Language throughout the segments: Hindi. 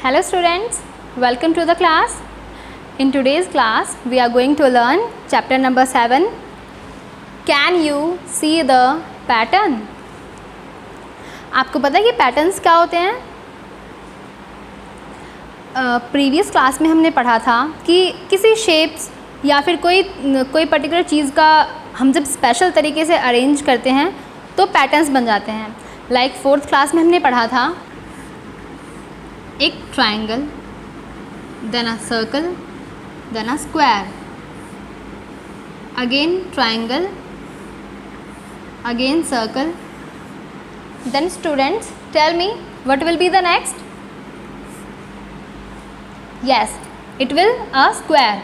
Hello students, welcome to the class. In today's class, we are going to learn chapter number 7. Can you see the pattern? आपको पता है कि पैटर्न्स क्या होते हैं? प्रीवियस क्लास में हमने पढ़ा था कि किसी शेप्स या फिर कोई पर्टिकुलर चीज़ का हम जब स्पेशल तरीके से अरेंज करते हैं तो पैटर्न्स बन जाते हैं. लाइक फोर्थ क्लास में हमने पढ़ा था एक triangle, then a circle, then a square, again triangle, again circle. Then students, tell me what will be the next? Yes, it will a square.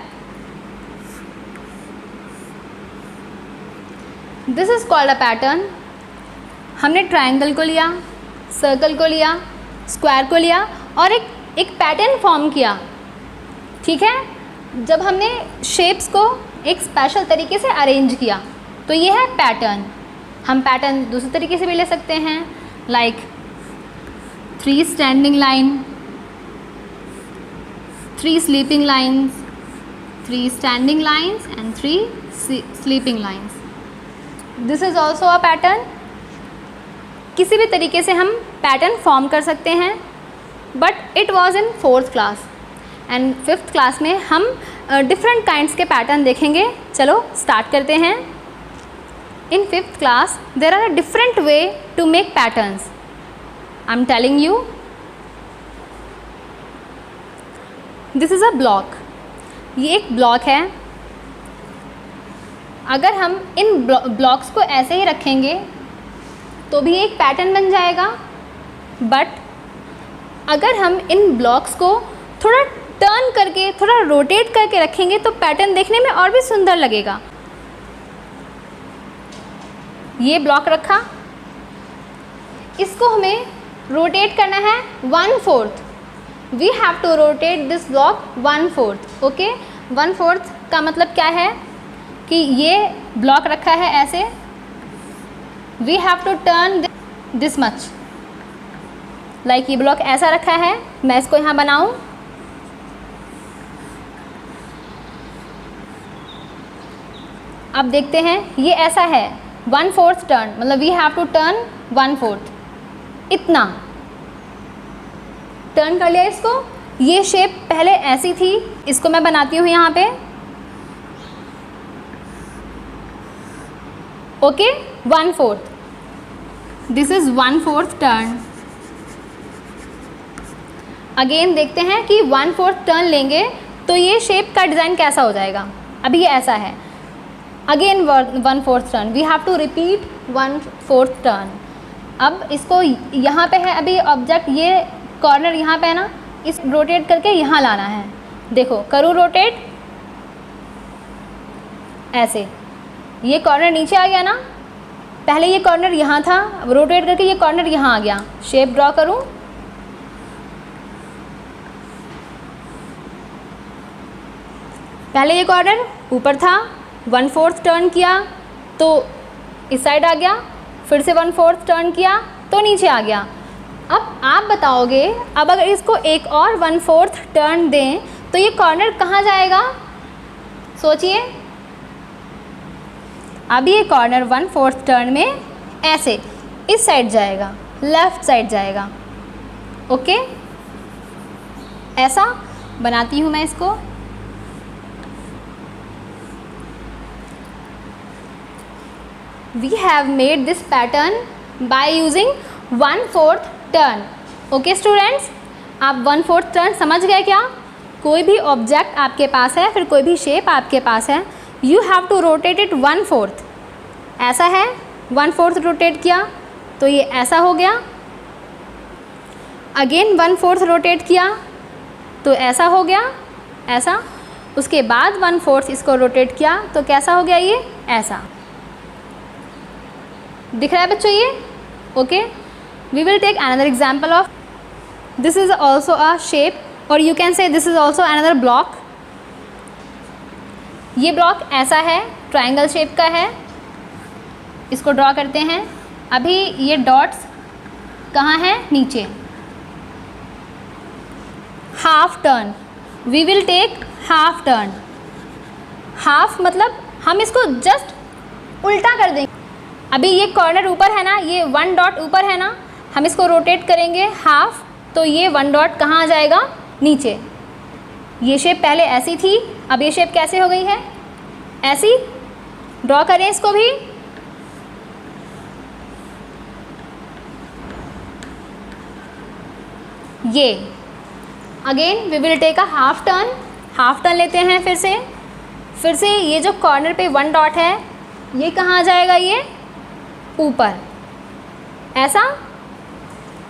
This is called a pattern. हमने ट्रायंगल को लिया, सर्कल को लिया, स्क्वायर को लिया और एक पैटर्न फॉर्म किया. ठीक है, जब हमने शेप्स को एक स्पेशल तरीके से अरेंज किया तो ये है पैटर्न. हम पैटर्न दूसरे तरीके से भी ले सकते हैं, like 3 standing line, 3 sleeping lines, 3 standing lines and 3 sleeping lines. This is also a pattern. किसी भी तरीके से हम पैटर्न फॉर्म कर सकते हैं, but it was in 4th class and 5th class में हम डिफरेंट काइंड्स के पैटर्न देखेंगे. चलो स्टार्ट करते हैं. In 5th class, there are a different way to make patterns. I'm telling you. This is a block. ये एक ब्लॉक है. अगर हम इन ब्लॉक्स को ऐसे ही रखेंगे तो भी एक पैटर्न बन जाएगा, बट अगर हम इन ब्लॉक्स को थोड़ा टर्न करके, थोड़ा रोटेट करके रखेंगे तो पैटर्न देखने में और भी सुंदर लगेगा. ये ब्लॉक रखा, इसको हमें रोटेट करना है 1/4. We have to rotate this block 1/4. Okay, 1/4 का मतलब क्या है कि ये ब्लॉक रखा है ऐसे, we have to turn this much. Like ये ब्लॉक ऐसा रखा है, मैं इसको यहाँ बनाऊँ. अब देखते हैं, ये ऐसा है 1/4 टर्न, मतलब वी हैव टू टर्न 1/4. इतना टर्न कर लिया इसको. ये शेप पहले ऐसी थी, इसको मैं बनाती हूँ यहाँ पे. Okay, 1/4. This is 1/4 turn. Again देखते हैं कि 1/4 टर्न लेंगे तो ये शेप का डिज़ाइन कैसा हो जाएगा. अभी ये ऐसा है. Again 1/4 turn, we have to repeat 1/4 turn. अब इसको यहाँ पे है अभी ऑब्जेक्ट, ये कॉर्नर यहाँ पे है ना, इस रोटेट करके यहाँ लाना है. देखो करूँ रोटेट, ऐसे ये कॉर्नर नीचे आ गया ना. पहले ये कॉर्नर यहाँ था, अब रोटेट करके ये कॉर्नर यहाँ आ गया. शेप ड्रॉ करूँ, पहले ये कॉर्नर ऊपर था, 1/4 टर्न किया तो इस साइड आ गया, फिर से 1/4 टर्न किया तो नीचे आ गया. अब आप बताओगे, अब अगर इसको एक और 1/4 टर्न दें तो ये कॉर्नर कहाँ जाएगा? सोचिए. अब ये कॉर्नर 1/4 टर्न में ऐसे इस साइड जाएगा, लेफ़्ट साइड जाएगा. ओके, ऐसा बनाती हूँ मैं इसको. We have made this pattern by using 1/4 turn. Okay students, आप 1/4 टर्न समझ गए क्या? कोई भी ऑब्जेक्ट आपके पास है, फिर कोई भी शेप आपके पास है, you have to rotate it 1/4. ऐसा है, 1/4 रोटेट किया तो ये ऐसा हो गया. अगेन 1/4 रोटेट किया तो ऐसा हो गया, ऐसा. उसके बाद 1/4 इसको रोटेट किया तो कैसा हो गया? ये ऐसा. दिख रहा है बच्चों ये? Okay, we will take another example of this is also a shape, or you can say this is also another block. ये ब्लॉक ऐसा है, ट्रायंगल शेप का है. इसको ड्रॉ करते हैं. अभी ये डॉट्स कहाँ हैं? नीचे. Half turn, we will take half turn. Half मतलब हम इसको जस्ट उल्टा कर देंगे। अभी ये कॉर्नर ऊपर है ना, ये 1 डॉट ऊपर है ना, हम इसको रोटेट करेंगे हाफ, तो ये 1 डॉट कहाँ आ जाएगा, नीचे। ये शेप पहले ऐसी थी, अब ये शेप कैसे हो गई है, ऐसी। ड्रॉ करें इसको भी। ये again we will take a half turn, half turn लेते हैं फिर से ये जो कॉर्नर पे 1 डॉट है ये कहाँ आ जाएगा, ये ऊपर, ऐसा।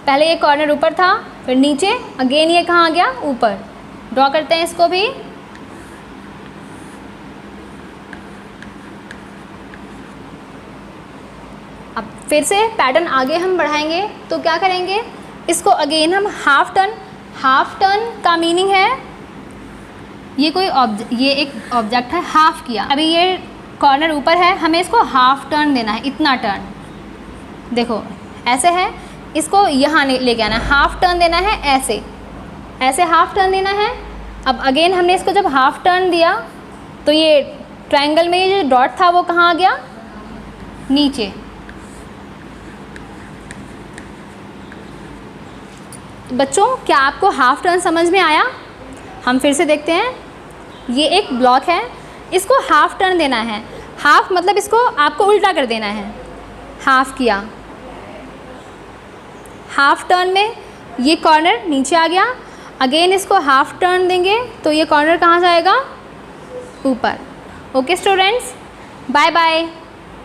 पहले ये कॉर्नर ऊपर था, फिर नीचे, अगेन ये कहाँ आ गया, ऊपर। ड्रॉ करते हैं इसको भी। अब फिर से पैटर्न आगे हम बढ़ाएंगे, तो क्या करेंगे, इसको अगेन हम हाफ टर्न का मीनिंग है ये एक ऑब्जेक्ट है, हाफ किया। अभी ये कॉर्नर ऊपर है, हमें इसको हाफ टर्न देना है, इतना टर्न। देखो ऐसे है, इसको यहाँ लेके आना है, हाफ टर्न देना है, ऐसे हाफ टर्न देना है। अब अगेन हमने इसको जब हाफ टर्न दिया तो ये ट्रायंगल में ये जो डॉट था वो कहाँ आ गया, नीचे। बच्चों क्या आपको हाफ टर्न समझ में आया? हम फिर से देखते हैं। ये एक ब्लॉक है, इसको हाफ टर्न देना है। हाफ मतलब इसको आपको उल्टा कर देना है, हाफ किया। हाफ टर्न में ये कॉर्नर नीचे आ गया, अगेन इसको हाफ टर्न देंगे तो ये कॉर्नर कहाँ जाएगा, ऊपर। Okay students, bye bye.